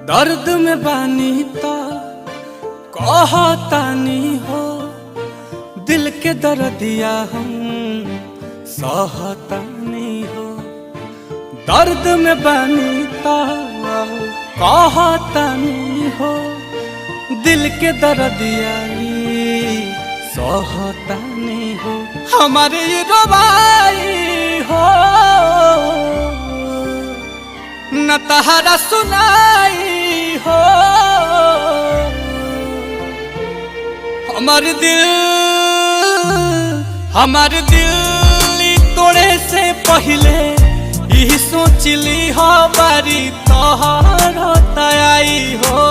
दर्द में बानी तो कहतानी हो, दिल के दर्दिया हम सहतानी हो। दर्द में बानी तो कहतानी हो, दिल के दर्दिया सहतानी हो। हमारे ये रवाई हो न तहरा सुनाई हो। हमारे दिल तोड़े से पहले यही सोचली हो बारी तोहर तयाई हो।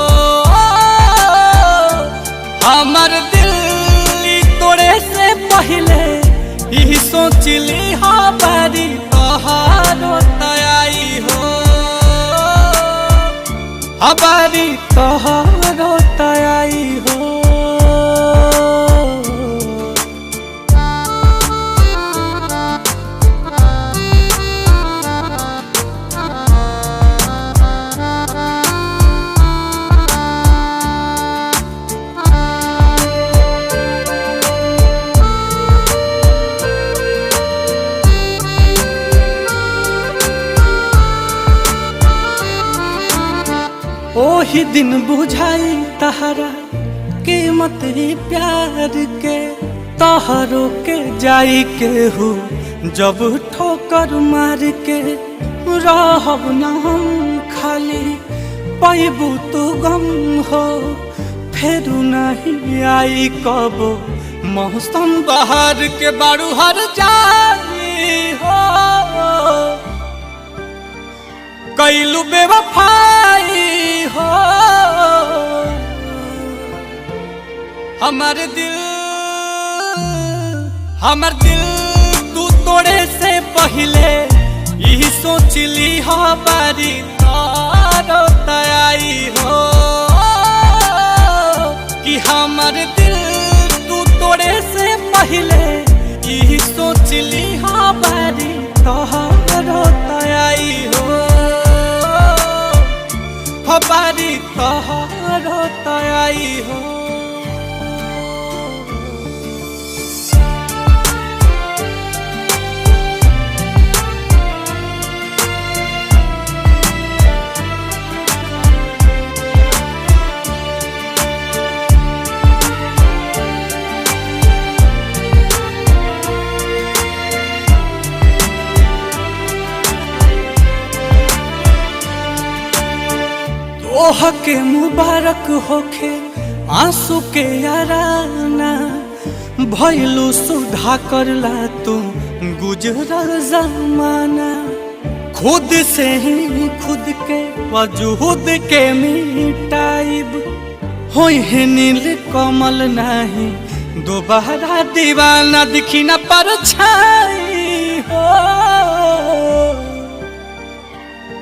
हमारे दिल तोड़े से पहले यही सोचली हो बारी तोहर तयाई हो। हमारी तोहर तयाई हो। ओही दिन बुझाई तहरा कीमत ही प्यार के, तहरो के जाई के हो जब ठोकर मार के। रहब न हम खाली पैबू तू गम हो, फेरू नहीं आई कबो मौसम बहार के। बारू हर जाई हो कैलू बेवफाई हो। हमार दिल तू तोड़े से पहले यही सोचली हो बारी तारो तयाई हो। कि हमार दिल तू तोड़े से पहले यही सोचली हो बारी तारो तयाई हो। बारी तोहर तयाई हो। ओह के मुबारक होखे आंसू के याराना, भइलू सुधा करला तू गुजरल जमाना। खुद से ही खुद के वजूद के मिटाइब, होई है नील कमल नहीं दोबारा दीवाना। दिखी न परछाई हो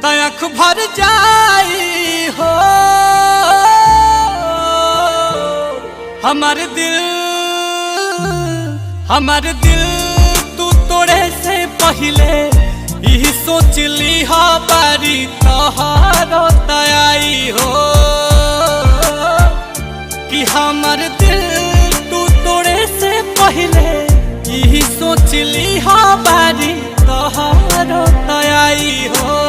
तख भर जाई हो। हमारे दिल तू तोड़े से पहले यही सोचली हो बारी तोहर तयाई हो। कि हमारे दिल तू तोड़े से पहले यही सोचली हो बारी तोहर तयाई हो।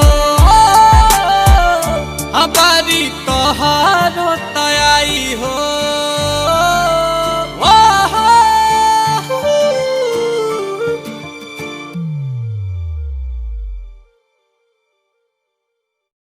बारी तोहर तयाई हो।